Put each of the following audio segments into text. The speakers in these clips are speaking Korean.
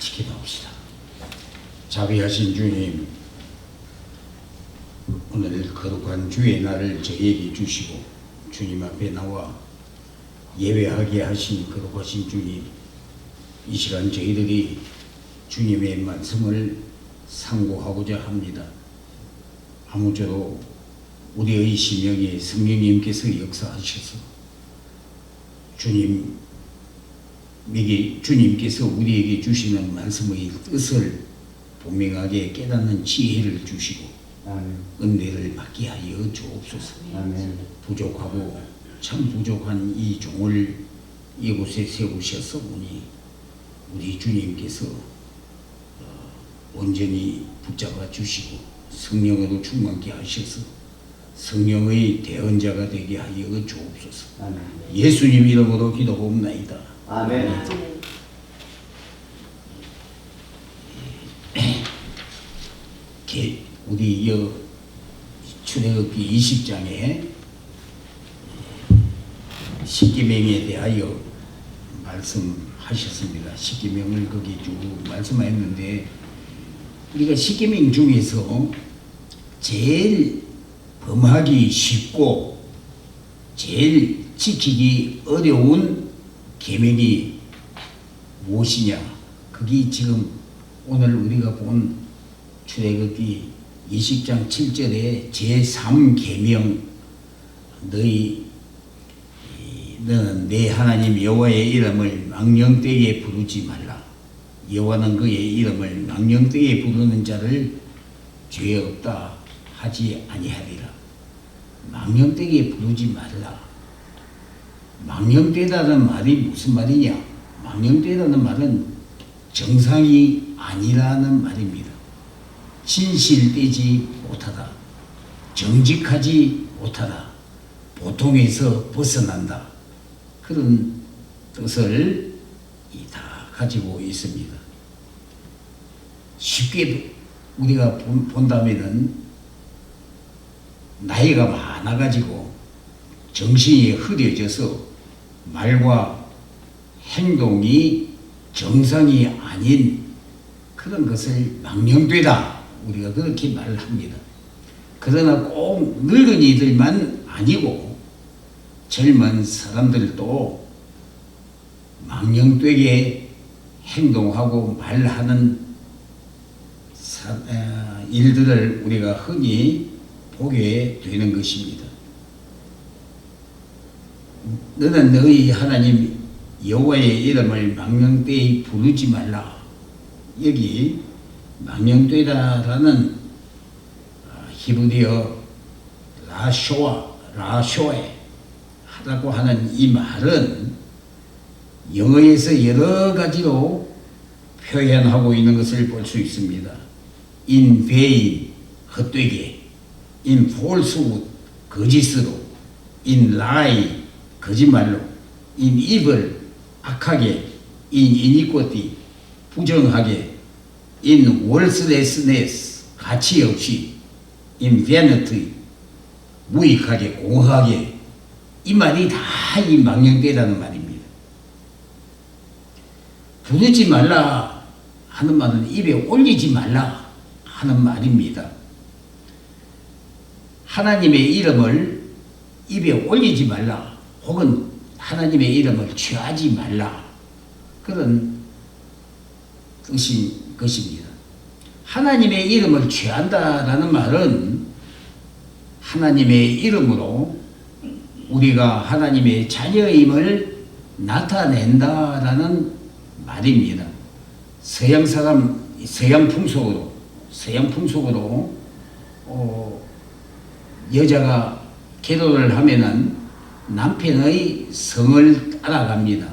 같이 기도합시다. 자비하신 주님, 오늘 거룩한 주의 날을 저희에게 주시고 주님 앞에 나와 예배하게 하신 거룩하신 주님, 이 시간 저희들이 주님의 말씀을 상고하고자 합니다. 아무쪼록 우리의 심령에 성령님께서 역사하셔서 주님께서 우리에게 주시는 말씀의 뜻을 분명하게 깨닫는 지혜를 주시고 아멘. 은혜를 받게 하여 주옵소서. 아멘. 부족하고 참 부족한 이 종을 이곳에 세우셨사오니 우리 주님께서 온전히 붙잡아 주시고 성령으로 충만케 하셔서 성령의 대언자가 되게 하여 주옵소서. 아멘. 예수님 이름으로 기도하옵나이다. 아멘. 우리 출애굽기 20장에 십계명에 대하여 말씀하셨습니다. 십계명을 거기 쭉 말씀하였는데 우리가 십계명 중에서 제일 범하기 쉽고 제일 지키기 어려운 계명이 무엇이냐? 그게 지금 오늘 우리가 본 출애굽기 20장 7절에 제3계명, 너는 내 하나님 여호와의 이름을 망령되게 부르지 말라. 여호와는 그의 이름을 망령되게 부르는 자를 죄 없다 하지 아니하리라. 망령되게 부르지 말라. 망령되다는 말이 무슨 말이냐? 망령되다는 말은 정상이 아니라는 말입니다. 진실되지 못하다, 정직하지 못하다, 보통에서 벗어난다, 그런 뜻을 다 가지고 있습니다. 쉽게 우리가 본다면은 나이가 많아가지고 정신이 흐려져서 말과 행동이 정상이 아닌 그런 것을 망령되다, 우리가 그렇게 말을 합니다. 그러나 꼭 늙은이들만 아니고 젊은 사람들도 망령되게 행동하고 말하는 일들을 우리가 흔히 보게 되는 것입니다. 너는 너희 하나님 여호와의 이름을 망령되이 부르지 말라. 여기 망령되다라는 히브리어 라쇼에 하다고 하는 이 말은 영어에서 여러 가지로 표현하고 있는 것을 볼 수 있습니다. in vain, 헛되게, in falsehood, 거짓으로, in lie, 거짓말로, in evil, 악하게, in iniquity, 부정하게, in worthlessness, 가치 없이, in vanity, 무익하게, 공허하게, 이 말이 다 이 망령되다는 말입니다. 부르지 말라 하는 말은 입에 올리지 말라 하는 말입니다. 하나님의 이름을 입에 올리지 말라, 혹은 하나님의 이름을 취하지 말라, 그런 뜻인 것입니다. 하나님의 이름을 취한다라는 말은 하나님의 이름으로 우리가 하나님의 자녀임을 나타낸다라는 말입니다. 서양 풍속으로 여자가 결혼을 하면은 남편의 성을 따라갑니다.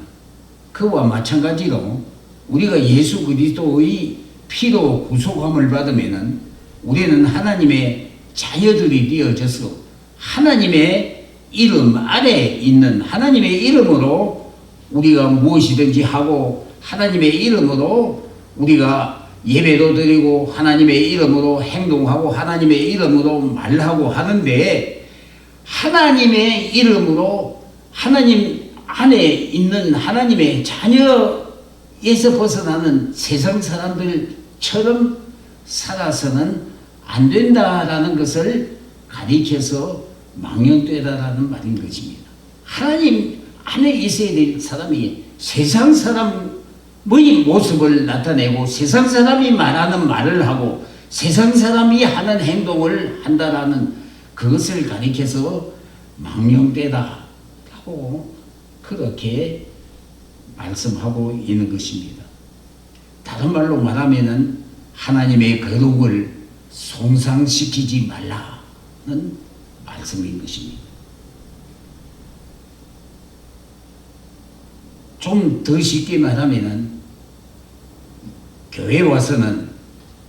그와 마찬가지로 우리가 예수 그리스도의 피로 구속함을 받으면은 우리는 하나님의 자녀들이 되어져서 하나님의 이름 아래 있는 하나님의 이름으로 우리가 무엇이든지 하고 하나님의 이름으로 우리가 예배도 드리고 하나님의 이름으로 행동하고 하나님의 이름으로 말하고 하는데, 하나님의 이름으로 하나님 안에 있는 하나님의 벗어나는 세상 사람들처럼 살아서는 안 된다라는 것을 가리켜서 망령되다라는 말인 것입니다. 하나님 안에 있어야 될 사람이 세상 사람의 모습을 나타내고 세상 사람이 말하는 말을 하고 세상 사람이 하는 행동을 한다라는 그것을 가리켜서 망령되다라고 그렇게 말씀하고 있는 것입니다. 다른 말로 말하면은 하나님의 거룩을 손상시키지 말라는 말씀인 것입니다. 좀 더 쉽게 말하면은 교회에 와서는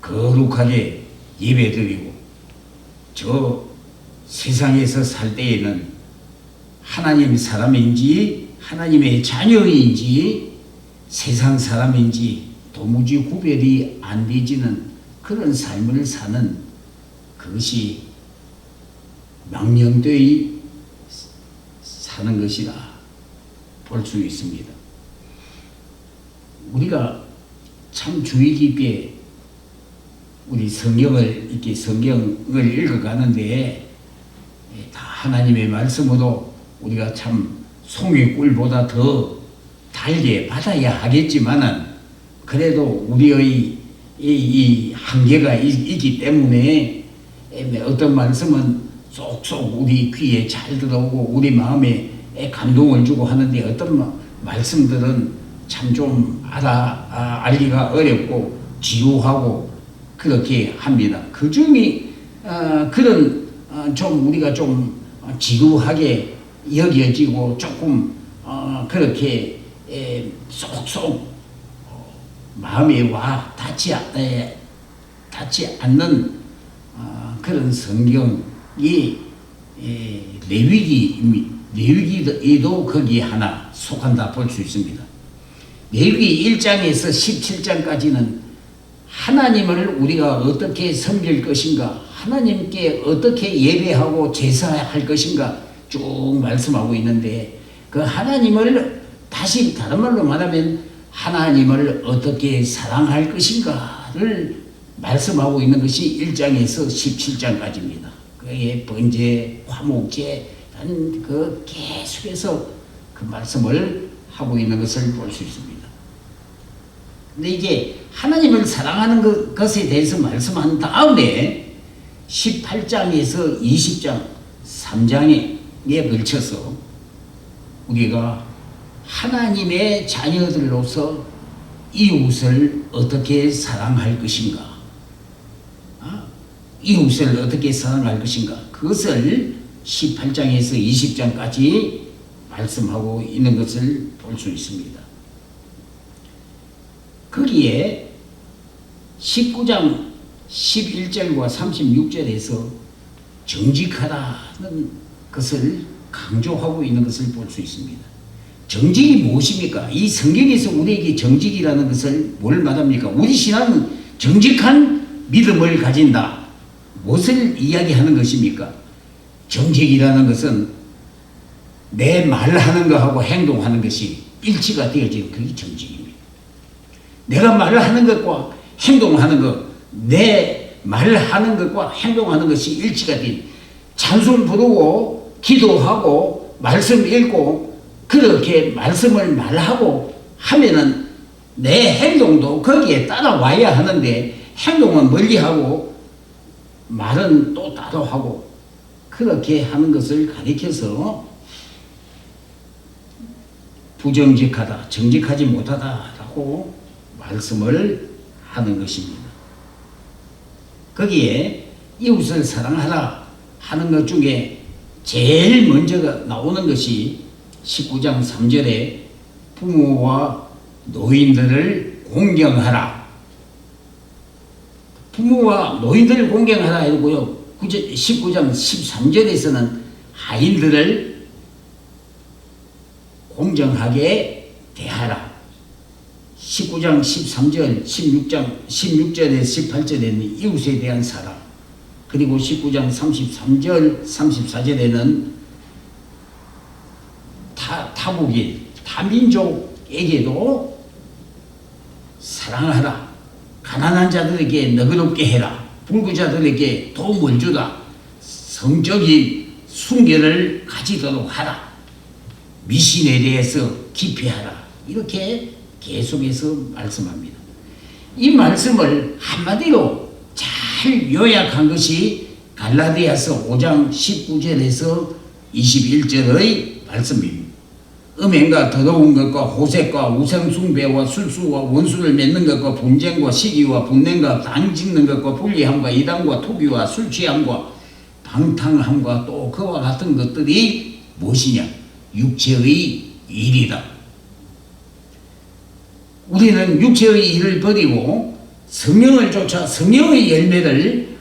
거룩하게 예배드리고 저 세상에서 살 때에는 하나님 사람인지 하나님의 자녀인지 세상 사람인지 도무지 구별이 안 되지는 그런 삶을 사는 그것이 망령되이 사는 것이라 볼 수 있습니다. 우리가 참 주의 깊게 우리 성경을 읽어가는데 다 하나님의 말씀으로 우리가 참 송이 꿀보다 더 달게 받아야 하겠지만은 그래도 우리의 이 한계가 있기 때문에 어떤 말씀은 쏙쏙 우리 귀에 잘 들어오고 우리 마음에 감동을 주고 하는데 어떤 말씀들은 참 좀 알기가 어렵고 지루하고 그렇게 합니다. 그 중에 그런 좀 우리가 좀 지루하게 여겨지고 조금 그렇게 쏙쏙 마음에 와 닿지 않는 그런 성경이 레위기도 거기 하나 속한다 볼 수 있습니다. 레위기 1장에서 17장까지는 하나님을 우리가 어떻게 섬길 것인가, 하나님께 어떻게 예배하고 제사할 것인가 쭉 말씀하고 있는데 그 하나님을 다시 다른 말로 말하면 하나님을 어떻게 사랑할 것인가를 말씀하고 있는 것이 1장에서 17장까지입니다. 그의 번제, 화목제, 그 계속해서 그 말씀을 하고 있는 것을 볼 수 있습니다. 근데 이제 하나님을 사랑하는 것에 대해서 말씀한 다음에 18장에서 20장 3장에 걸쳐서 우리가 하나님의 자녀들로서 이웃을 어떻게 사랑할 것인가, 이웃을 어떻게 사랑할 것인가, 그것을 18장에서 20장까지 말씀하고 있는 것을 볼 수 있습니다. 거기에 19장 11절과 36절에서 정직하다는 것을 강조하고 있는 것을 볼 수 있습니다. 정직이 무엇입니까? 이 성경에서 우리에게 정직이라는 것을 뭘 말합니까? 우리 신앙은 정직한 믿음을 가진다. 무엇을 이야기하는 것입니까? 정직이라는 것은 내 말하는 것하고 행동하는 것이 일치가 되어지는 그게 정직입니다. 내가 말을 하는 것과 행동하는 것, 내 말하는 것과 행동하는 것이 일치가 된 찬송 부르고 기도하고 말씀 읽고 그렇게 말씀을 말하고 하면은 내 행동도 거기에 따라와야 하는데 행동은 멀리하고 말은 또 따로 하고 그렇게 하는 것을 가리켜서 부정직하다, 정직하지 못하다라고 말씀을 하는 것입니다. 거기에 이웃을 사랑하라 하는 것 중에 제일 먼저 나오는 것이 19장 3절에 부모와 노인들을 공경하라. 부모와 노인들을 공경하라 이러고요. 19장 13절에서는 하인들을 공정하게 대하라. 19장 13절, 16절에 18절에는 이웃에 대한 사랑, 그리고 19장 33절, 34절에는 타국인, 타민족에게도 사랑하라. 가난한 자들에게 너그럽게 해라. 불구자들에게 도움을 주라. 성적인 순결을 가지도록 하라. 미신에 대해서 깊이 하라. 이렇게 계속해서 말씀합니다. 이 말씀을 한마디로 잘 요약한 것이 갈라디아서 5장 19절에서 21절의 말씀입니다. 음행과 더러운 것과 호색과 우상숭배와 술수와 원수를 맺는 것과 분쟁과 시기와 분냄과 당 짓는 것과 불리함과 이단과 투기와 술취함과 방탕함과 또 그와 같은 것들이 무엇이냐? 육체의 일이다. 우리는 육체의 일을 버리고 성령을 쫓아 성령의 열매를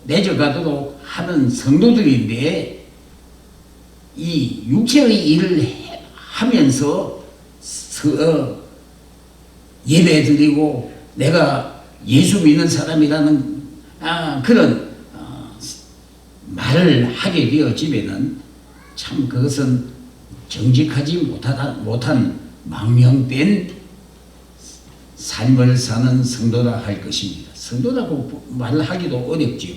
맺어가도록 하는 성도들인데, 이 육체의 일을 하면서 예배 드리고 내가 예수 믿는 사람이라는 그런 말을 하게 되어지면은 참 그것은 정직하지 못한 망령된 삶을 사는 성도라 할 것입니다. 성도라고 말을 하기도 어렵지요.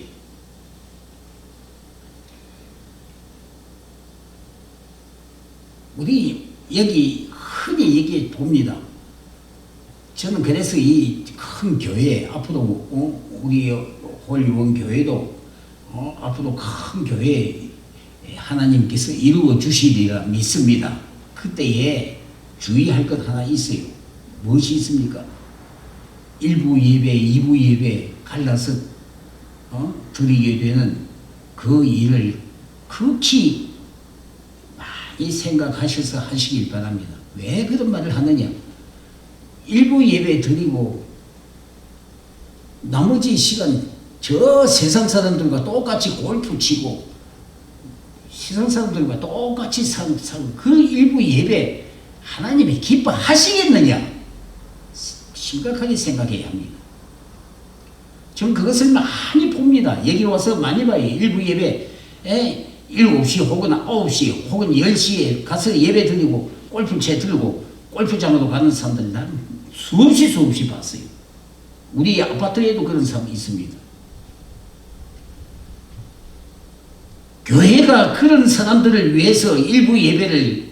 우리 여기 흔히 얘기해 봅니다. 저는 그래서 이 큰 교회 앞으로 우리 홀리원 교회도 앞으로 큰 교회 하나님께서 이루어 주시리라 믿습니다. 그때에 주의할 것 하나 있어요. 무엇이 있습니까? 1부 예배, 2부 예배 갈라서 드리게 되는 그 일을 극히 많이 생각하셔서 하시길 바랍니다. 왜 그런 말을 하느냐? 1부 예배 드리고 나머지 시간 저 세상 사람들과 똑같이 골프 치고 세상 사람들과 똑같이 사는 그 일부 예배 하나님이 기뻐하시겠느냐? 심각하게 생각해야 합니다. 저는 그것을 많이 봅니다. 여기 와서 많이 봐요. 일부 예배 7시 혹은 9시 혹은 10시에 가서 예배 드리고 골프채 들고 골프장으로 가는 사람들 나는 수없이 봤어요. 우리 아파트에도 그런 사람이 있습니다. 교회가 그런 사람들을 위해서 일부 예배를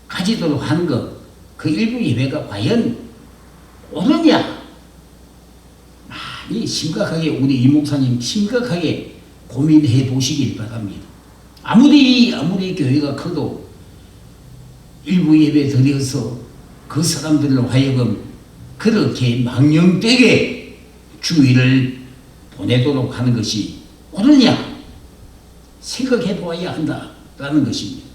가지도록 하는 것, 그 일부 예배가 과연 옳으냐? 많이 심각하게 우리 이 목사님 심각하게 고민해 보시길 바랍니다. 아무리 교회가 커도 일부 예배 드려서 그 사람들로 하여금 그렇게 망령되게 주의를 보내도록 하는 것이 옳으냐? 생각해 보아야 한다라는 것입니다.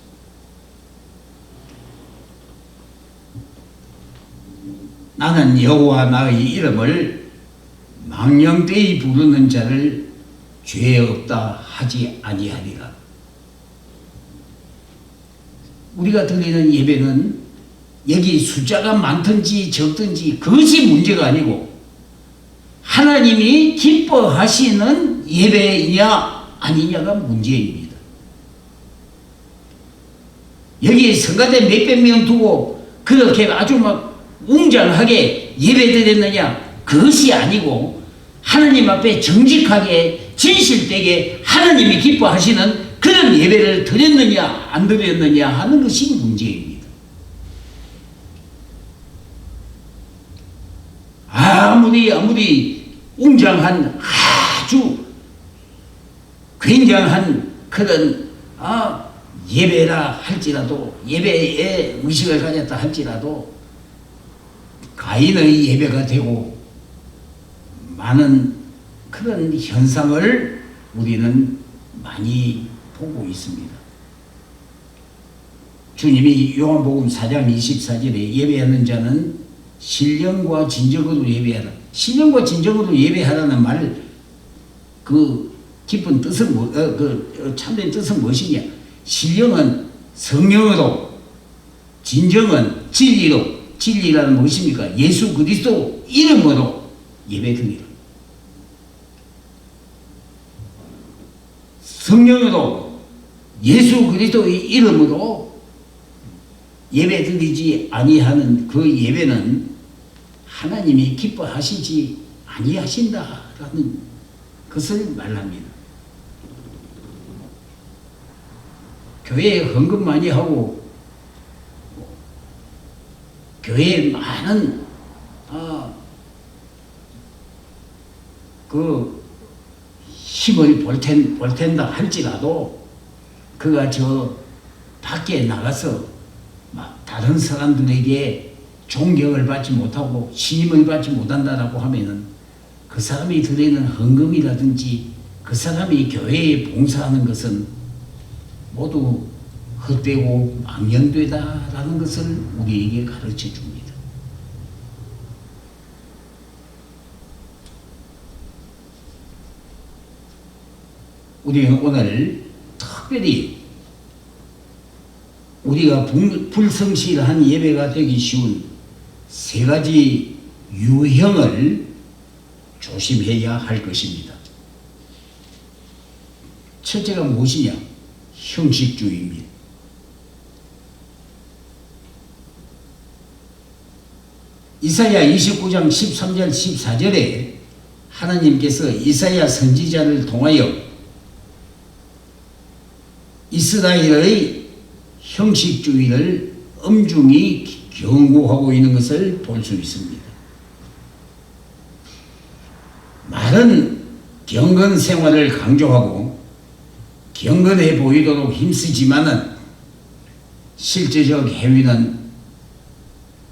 나는 여호와 나의 이름을 망령되이 부르는 자를 죄 없다 하지 아니하리라. 우리가 드리는 예배는 여기 숫자가 많든지 적든지 그것이 문제가 아니고 하나님이 기뻐하시는 예배이냐 아니냐가 문제입니다. 여기 성가대 몇백 명 두고 그렇게 아주 막 웅장하게 예배드렸느냐? 그것이 아니고 하나님 앞에 정직하게 진실되게 하나님이 기뻐하시는 그런 예배를 드렸느냐 안 드렸느냐 하는 것이 문제입니다. 아무리 웅장한 아주 굉장한 그런 예배라 할지라도 예배에 의식을 가졌다 할지라도 가인의 예배가 되고 많은 그런 현상을 우리는 많이 보고 있습니다. 주님이 요한복음 4장 24절에 예배하는 자는 신령과 진정으로 예배하라. 신령과 진정으로 예배하라는 말, 그 깊은 뜻은 참된 뜻은 무엇이냐? 신령은 성령으로, 진정은 진리로. 진리라는 무엇입니까? 예수 그리스도 이름으로 예배드리라. 성령으로 예수 그리스도의 이름으로 예배 드리지 아니하는 그 예배는 하나님이 기뻐하시지 아니하신다라는 것을 말합니다. 교회에 헌금 많이 하고 교회에 많은 그 힘을 볼텐다 할지라도 그가 저 밖에 나가서 막 다른 사람들에게 존경을 받지 못하고 신임을 받지 못한다라고 하면은 그 사람이 드리는 헌금이라든지 그 사람이 교회에 봉사하는 것은 모두 헛되고 망연되다라는 것을 우리에게 가르쳐 줍니다. 우리는 오늘 특별히 우리가 불성실한 예배가 되기 쉬운 세 가지 유형을 조심해야 할 것입니다. 첫째가 무엇이냐? 형식주의입니다. 이사야 29장 13절 14절에 하나님께서 이사야 선지자를 통하여 이스라엘의 형식주의를 엄중히 경고하고 있는 것을 볼 수 있습니다. 말은 경건 생활을 강조하고 경건해 보이도록 힘쓰지만은 실제적 행위는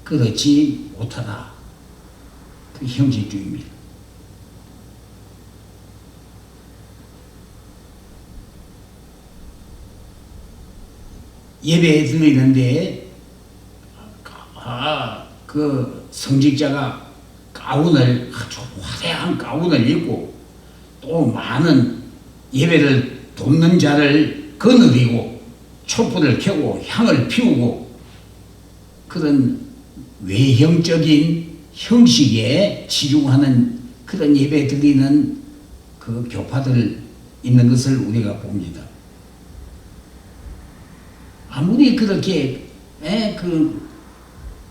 그렇지 못하다. 그 형식주의입니다. 예배 드리는데 그 성직자가 가운을 아주 화려한 가운을 입고 또 많은 예배를 돕는 자를 거느리고 촛불을 켜고 향을 피우고 그런 외형적인 형식에 치중하는 그런 예배 드리는 그 교파들 있는 것을 우리가 봅니다. 아무리 그렇게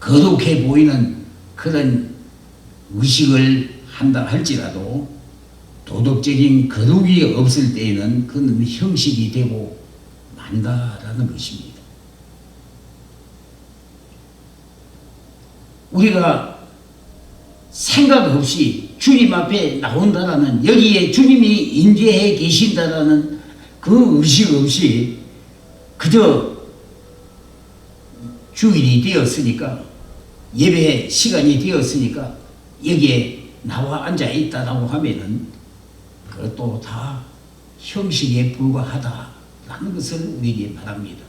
거룩해 보이는 그런 의식을 한다 할지라도 도덕적인 거룩이 없을 때에는 그는 형식이 되고 만다라는 것입니다. 우리가 생각 없이 주님 앞에 나온다라는 여기에 주님이 인재해 계신다라는 그 의식 없이 그저 주일이 되었으니까 예배 시간이 되었으니까 여기에 나와 앉아 있다라고 하면은 그것도 다 형식에 불과하다라는 것을 우리에게 말합니다.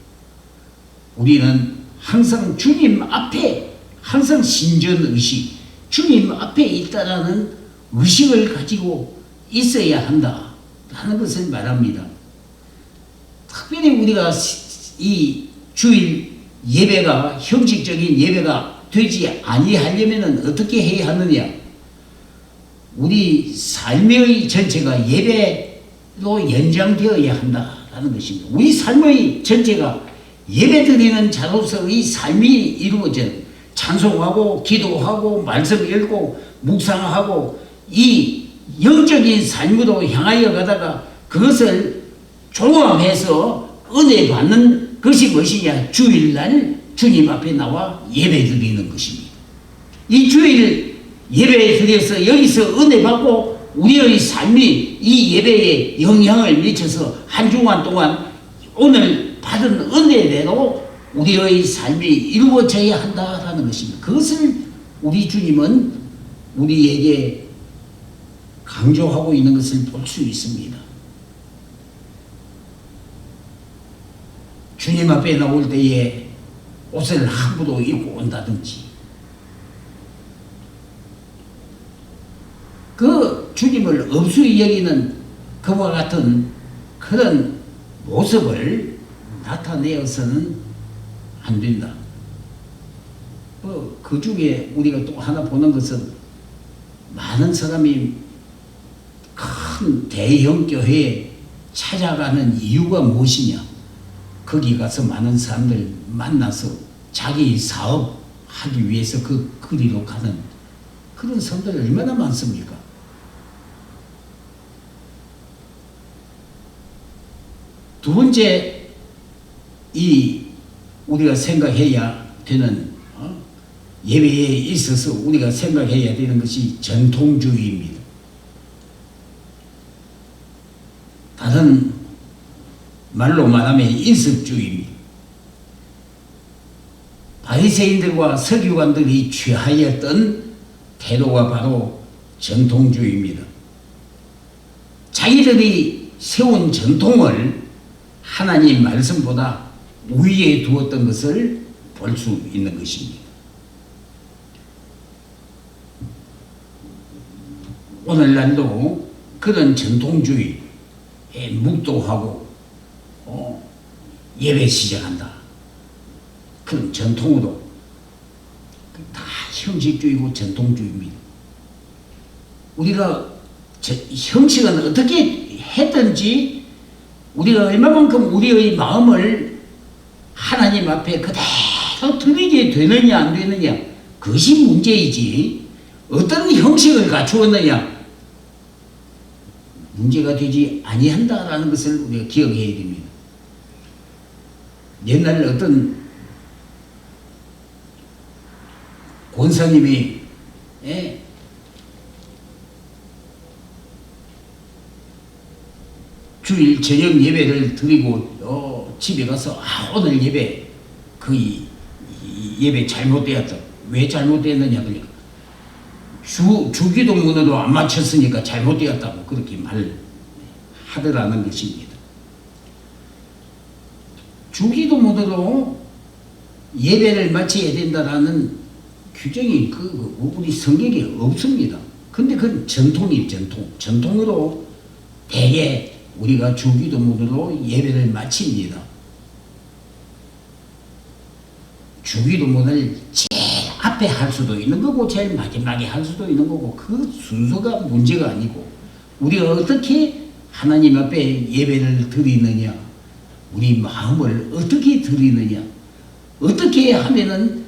우리는 항상 주님 앞에 항상 신전의식, 주님 앞에 있다라는 의식을 가지고 있어야 한다라는 것을 말합니다. 특별히 우리가 이 주일 예배가 형식적인 예배가 되지 아니하려면 어떻게 해야 하느냐? 우리 삶의 전체가 예배로 연장되어야 한다라는 것입니다. 우리 삶의 전체가 예배드리는 자로서의 삶이 이루어져 찬송하고 기도하고 말씀 읽고 묵상하고 이 영적인 삶으로 향하여 가다가 그것을 종합해서 은혜 받는 것이 무엇이냐? 주일날 주님 앞에 나와 예배 드리는 것입니다. 이 주일 예배 드려서 여기서 은혜 받고 우리의 삶이 이 예배에 영향을 미쳐서 한 주간 동안 오늘 받은 은혜대로 우리의 삶이 이루어져야 한다라는 것입니다. 그것을 우리 주님은 우리에게 강조하고 있는 것을 볼 수 있습니다. 주님 앞에 나올 때에 옷을 함부로 입고 온다든지 그 주님을 엄수히 여기는 그와 같은 그런 모습을 나타내어서는 안 된다. 그 중에 우리가 또 하나 보는 것은 많은 사람이 큰 대형 교회에 찾아가는 이유가 무엇이냐? 거기 가서 많은 사람들 만나서 자기 사업 하기 위해서 그 거리로 가는 그런 성도들 얼마나 많습니까? 두 번째, 우리가 생각해야 되는, 예배에 있어서 우리가 생각해야 되는 것이 전통주의입니다. 다른 말로 말하면 인습주의입니다. 바리새인들과 서기관들이 취하였던 태도가 바로 전통주의입니다. 자기들이 세운 전통을 하나님 말씀보다 우위에 두었던 것을 볼 수 있는 것입니다. 오늘날도 그런 전통주의에 묵도하고 예배 시작한다. 그런 전통으로 다 형식주의고 전통주의입니다. 우리가 형식은 어떻게 했든지 우리가 얼마만큼 우리의 마음을 하나님 앞에 그대로 드리게 되느냐 안 되느냐 그것이 문제이지 어떤 형식을 갖추었느냐 문제가 되지 아니한다라는 것을 우리가 기억해야 됩니다. 옛날 어떤 권사님이 주일 저녁 예배를 드리고 집에 가서 오늘 예배 예배 잘못되었다. 왜 잘못되었느냐 그러니까 주기도문으로 안 맞췄으니까 잘못되었다고 그렇게 말하더라는 것입니다. 주기도문으로 예배를 마쳐야 된다라는 규정이 우리 성경에 없습니다. 근데 그건 전통이에요. 전통으로 대개 우리가 주기도문으로 예배를 마칩니다. 주기도문을 제일 앞에 할 수도 있는 거고 제일 마지막에 할 수도 있는 거고 그 순서가 문제가 아니고 우리가 어떻게 하나님 앞에 예배를 드리느냐 우리 마음을 어떻게 드리느냐 어떻게 하면은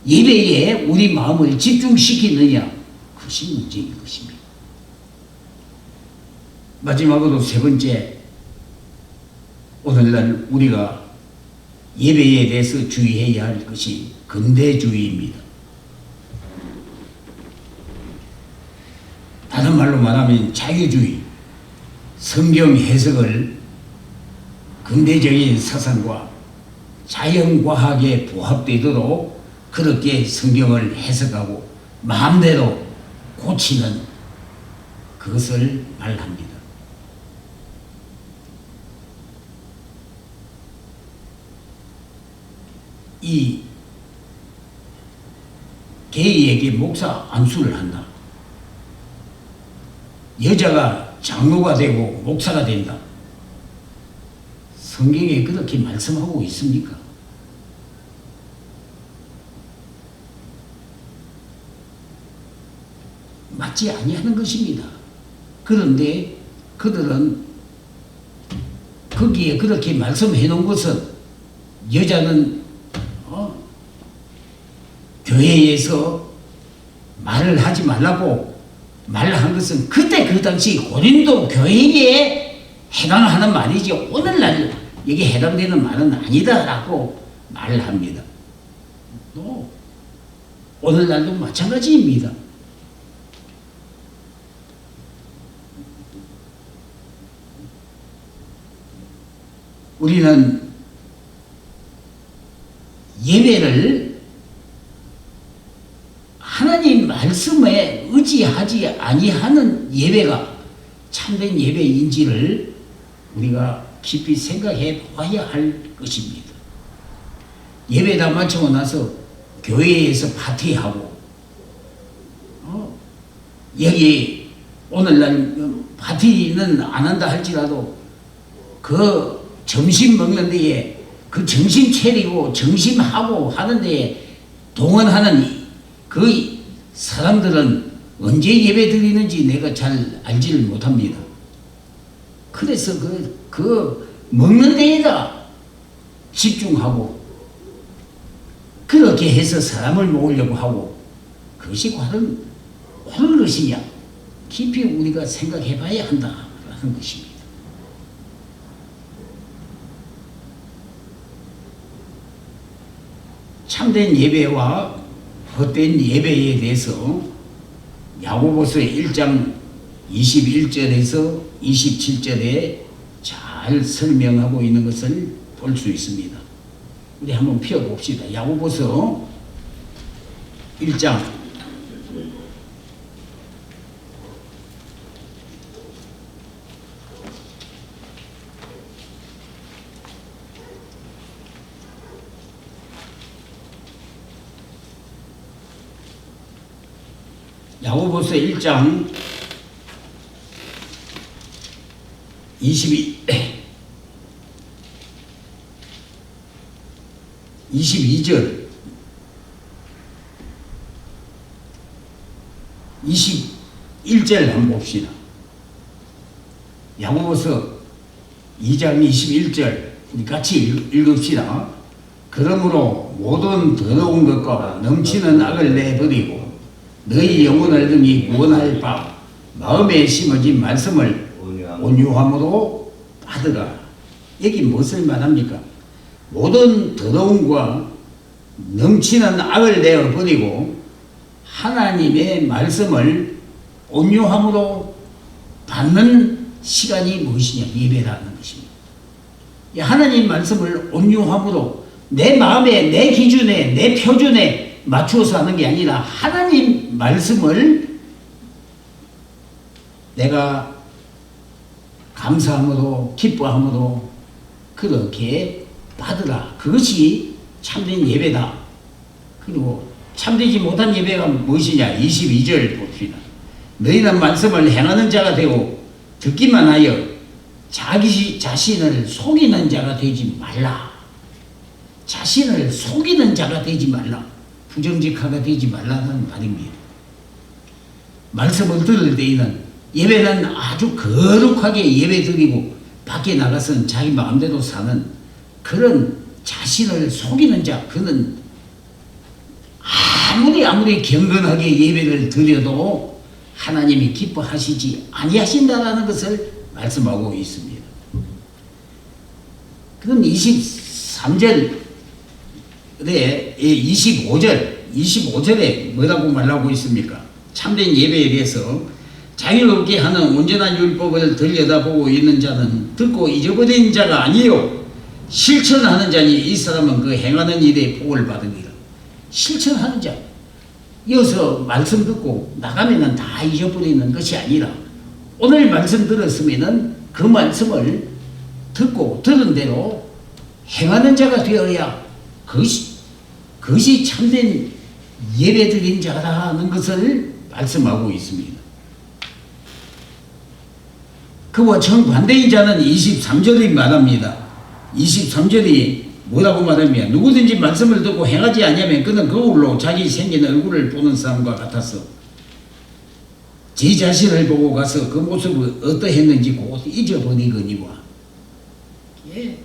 예배에 우리 마음을 집중시키느냐 그것이 문제인 것입니다. 마지막으로 세 번째, 오늘날 우리가 예배에 대해서 주의해야 할 것이 근대주의입니다. 다른 말로 말하면 자유주의, 성경 해석을 근대적인 사상과 자연과학에 부합되도록 그렇게 성경을 해석하고 마음대로 고치는 그것을 말합니다. 이 게이에게 목사 안수를 한다. 여자가 장로가 되고 목사가 된다. 성경에 그렇게 말씀하고 있습니까? 맞지 아니하는 것입니다. 그런데 그들은 거기에 그렇게 말씀해 놓은 것은 여자는 교회에서 말을 하지 말라고 말한 것은 그때 그 당시 고린도 교회에 해당하는 말이지 오늘날 여기 해당되는 말은 아니다라고 말을 합니다. 또 오늘날도 마찬가지입니다. 우리는 예배를 하나님 말씀에 의지하지 아니하는 예배가 참된 예배인지를 우리가 깊이 생각해 봐야 할 것입니다. 예배 다 마치고 나서 교회에서 파티하고 여기 오늘날 파티는 안 한다 할지라도 그 점심 먹는 데에 그 정신 차리고 점심하고 하는 데에 동원하는 그 사람들은 언제 예배 드리는지 내가 잘 알지를 못합니다. 그래서 그 먹는 데에다 집중하고 그 그렇게 해서 사람을 모으려고 하고 그것이 옳은 것이냐 깊이 우리가 생각해 봐야 한다라는 것입니다. 참된 예배와 헛된 예배에 대해서 야고보서 1장 21절에서 27절에 잘 설명하고 있는 것을 볼 수 있습니다. 우리 한번 펴봅시다. 야고보서 1장 22절 21절 한번 봅시다. 야고보서 2장 21절 우리 같이 읽읍시다. 그러므로 모든 더러운 것과 넘치는 악을 내버리고 너희 영혼을 등이 구원할 바 마음에 심어진 말씀을 온유함으로 받으라. 여기 무엇을 말합니까? 모든 더러움과 넘치는 악을 내어버리고 하나님의 말씀을 온유함으로 받는 시간이 무엇이냐? 예배라는 것입니다. 하나님 말씀을 온유함으로 내 마음에 내 기준에 내 표준에 맞추어서 하는 게 아니라 하나님 말씀을 내가 감사함으로 기뻐함으로 그렇게 받으라. 그것이 참된 예배다. 그리고 참되지 못한 예배가 무엇이냐? 22절 봅시다. 너희는 말씀을 행하는 자가 되고 듣기만 하여 자기 자신을 속이는 자가 되지 말라. 자신을 속이는 자가 되지 말라. 부정직하게 되지 말라는 말입니다. 말씀을 들을 때에는 예배는 아주 거룩하게 예배 드리고 밖에 나가서는 자기 마음대로 사는 그런 자신을 속이는 자, 그는 아무리 경건하게 예배를 드려도 하나님이 기뻐하시지 아니하신다라는 것을 말씀하고 있습니다. 그럼 23절에 25절에 뭐라고 말하고 있습니까? 참된 예배에 대해서 자유롭게 하는 온전한 율법을 들여다보고 있는 자는 듣고 잊어버린 자가 아니요 실천하는 자니 이 사람은 그 행하는 일에 복을 받으리라. 실천하는 자. 이어서 말씀 듣고 나가면은 다 잊어버리는 것이 아니라 오늘 말씀 들었으면은 그 말씀을 듣고 들은 대로 행하는 자가 되어야 그것이 참된 예배드린 자라는 것을 말씀하고 있습니다. 그와 정반대인 자는 23절이 말합니다. 23절이 뭐라고 말하면 누구든지 말씀을 듣고 행하지 않으면 그는 거울로 자기 생긴 얼굴을 보는 사람과 같아서 제 자신을 보고 가서 그 모습을 어떠했는지 곧 잊어버리거니와. 예.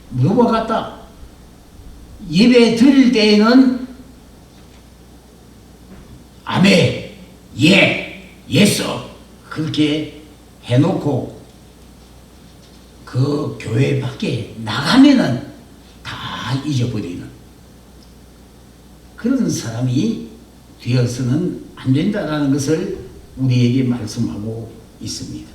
뭐와 같다? 예배 드릴 때에는 아멘, 예, 예서 그렇게 해놓고 그 교회 밖에 나가면은 다 잊어버리는 그런 사람이 되어서는 안 된다라는 것을 우리에게 말씀하고 있습니다.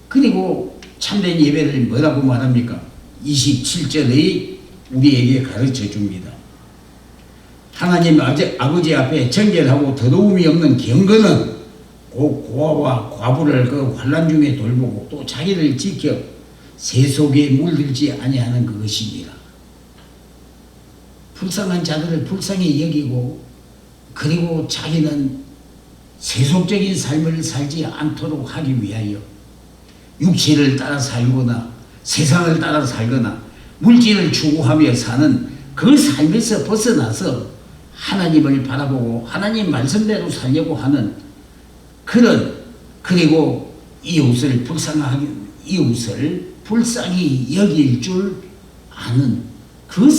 그리고 참된 예배를 뭐라고 말합니까? 27절에 우리에게 가르쳐 줍니다. 하나님 아버지 앞에 정결하고 더러움이 없는 경건은 고아와 과부를 그 환난 중에 돌보고 또 자기를 지켜 세속에 물들지 아니하는 그것입니다. 불쌍한 자들을 불쌍히 여기고 그리고 자기는 세속적인 삶을 살지 않도록 하기 위하여 육체를 따라 살거나 세상을 따라 살거나 물질을 추구하며 사는 그 삶에서 벗어나서 하나님을 바라보고 하나님 말씀대로 살려고 하는 그리고 이웃을 불쌍하게 이웃을 불쌍히 여길 줄 아는 그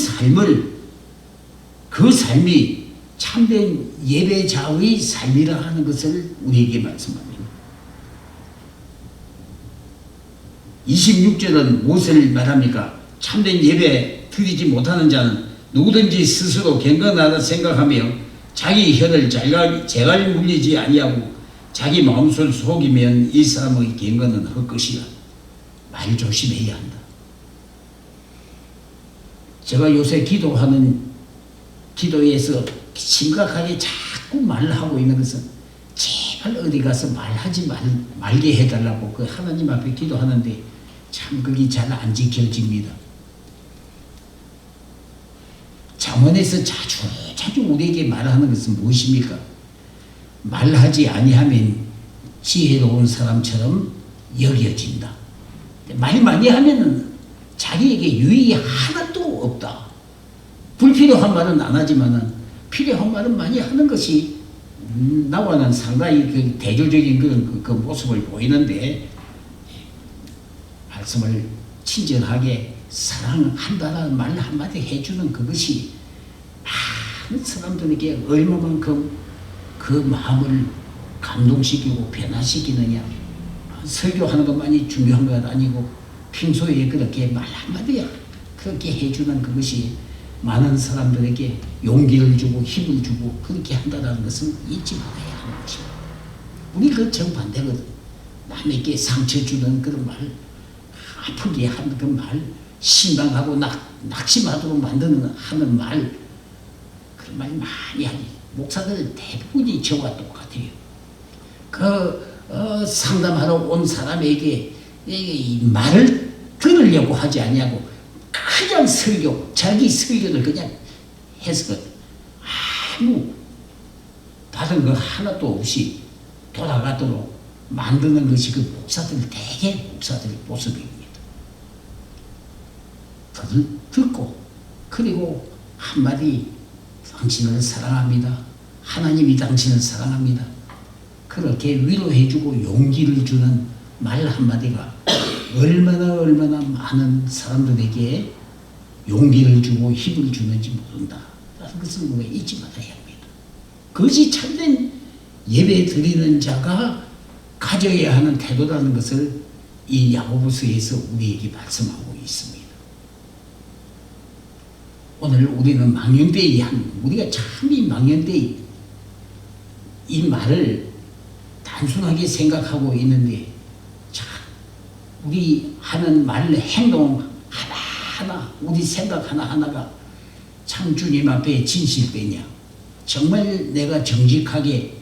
삶이 참된 예배자의 삶이라 하는 것을 우리에게 말씀합니다. 26절은 무엇을 말합니까? 참된 예배 드리지 못하는 자는 누구든지 스스로 경건하다 생각하며 자기 혀를 제갈 물리지 아니하고 자기 마음을 속이면 이 사람의 경건은 헛것이라. 말 조심해야 한다. 제가 요새 기도에서 심각하게 자꾸 말하고 있는 것은 제발 어디 가서 말하지 말게 해달라고 그 하나님 앞에 기도하는데 참 그게 잘 안 지켜집니다. 잠언에서 자주 우리에게 말하는 것은 무엇입니까? 말하지 아니하면 지혜로운 사람처럼 여겨진다. 말 많이 하면은 자기에게 유익이 하나도 없다. 불필요한 말은 안 하지만은 필요한 말은 많이 하는 것이 나와는 상당히 그 대조적인 그 모습을 보이는데, 말씀을 친절하게 사랑한다라는 말 한마디 해주는 그것이 많은 사람들에게 얼마만큼 그 마음을 감동시키고 변화시키느냐. 설교하는 것만이 중요한 것 아니고 평소에 그렇게 말 한마디야 그렇게 해주는 그것이 많은 사람들에게 용기를 주고 힘을 주고 그렇게 한다는 것은 잊지 말아야 하는 것입니다. 우리 그 정반대거든. 남에게 상처 주는 그런 말, 아프게 하는 그 말, 신방하고 낙심하도록 만드는 하는 말, 그런 말 많이 하니 목사들 대부분이 저와 똑같아요. 상담하러 온 사람에게 이 말을 들으려고 하지 아니하고 그냥 자기 설교를 그냥 해서 아무 받은 거 하나도 없이 돌아가도록 만드는 것이 그 대개 목사들의 모습입니다. 듣고 그리고 한마디 당신을 사랑합니다. 하나님이 당신을 사랑합니다. 그렇게 위로해주고 용기를 주는 말 한마디가 얼마나 많은 사람들에게 용기를 주고 힘을 주는지 모른다 라는 것을 우리가 잊지 말아야 합니다. 그것이 참된 예배 드리는 자가 가져야 하는 태도라는 것을 이 야고보서에서 우리에게 말씀하고 있습니다. 오늘 우리는 망령되이 우리가 참 이 망령되이 이 말을 단순하게 생각하고 있는데, 참 우리 하는 말, 행동 하나하나, 우리 생각 하나하나가 참 주님 앞에 진실되냐, 정말 내가 정직하게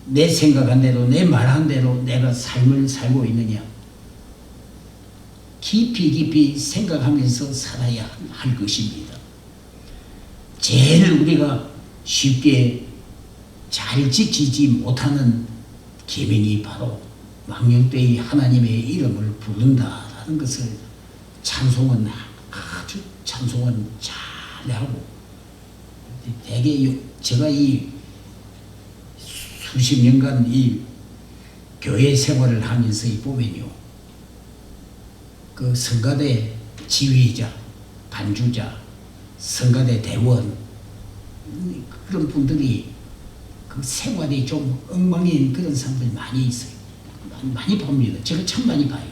내 생각한 대로 내 말한 대로 내가 삶을 살고 있느냐, 깊이 생각하면서 살아야 할 것입니다. 제일 우리가 쉽게 잘 지키지 못하는 계명이 바로 망령되이 하나님의 이름을 부른다라는 것을 찬송은 잘하고, 대개 제가 이 수십 년간 이 교회 생활을 하면서 보면요, 그 성가대 지휘자, 반주자, 성가대 대원, 그런 분들이 그 생활이 좀 엉망인 그런 사람들 많이 있어요. 많이 봅니다. 제가 참 많이 봐요.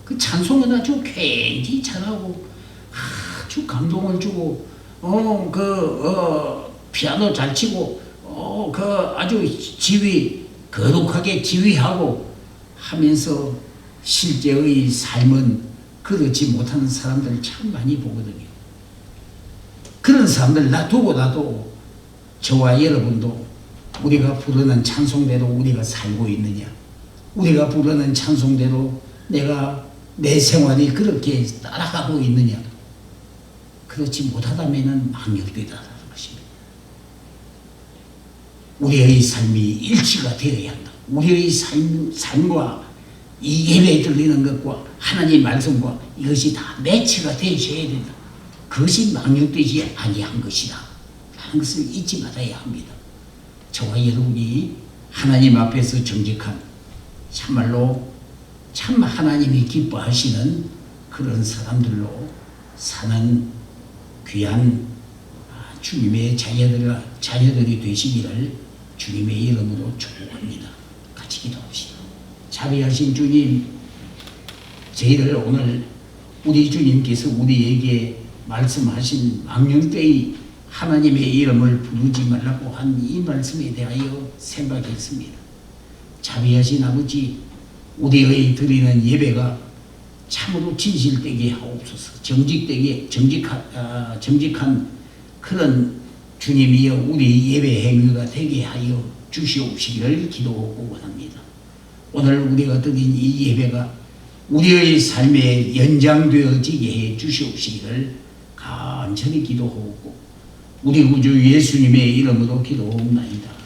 그 찬송은 아주 굉장히 잘하고 아주 감동을 주고 피아노 잘 치고 아주 거룩하게 지휘하고 하면서 실제의 삶은 그렇지 못하는 사람들을 참 많이 보거든요. 그런 사람들 놔두고 저와 여러분도 우리가 부르는 찬송대로 우리가 살고 있느냐, 우리가 부르는 찬송대로 내 생활이 그렇게 따라가고 있느냐, 그렇지 못하다면 망령되다라는 것입니다. 우리의 삶이 일치가 되어야 한다. 우리의 삶과 이 예배 드리는 것과 하나님의 말씀과 이것이 다 매치가 되어야 된다. 그것이 망령되지 아니한 것이다 라는 것을 잊지 말아야 합니다. 저와 여러분이 하나님 앞에서 정직한, 참말로 참 하나님이 기뻐하시는 그런 사람들로 사는 귀한 주님의 자녀들이 되시기를 주님의 이름으로 축복합니다. 같이 기도합시다. 자비하신 주님, 저희를 오늘 우리 주님께서 우리에게 말씀하신 망령되이 하나님의 이름을 부르지 말라고 한 이 말씀에 대하여 생각했습니다. 자비하신 아버지, 우리의 드리는 예배가 참으로 진실되게 하옵소서. 정직한 그런 주님이여 우리 예배 행위가 되게 하여 주시옵시기를 기도하고 원합니다. 오늘 우리가 드린 이 예배가 우리의 삶에 연장되어지게 해 주시옵시기를 간절히 기도하고 우리 구주 예수님의 이름으로 기도하옵나이다.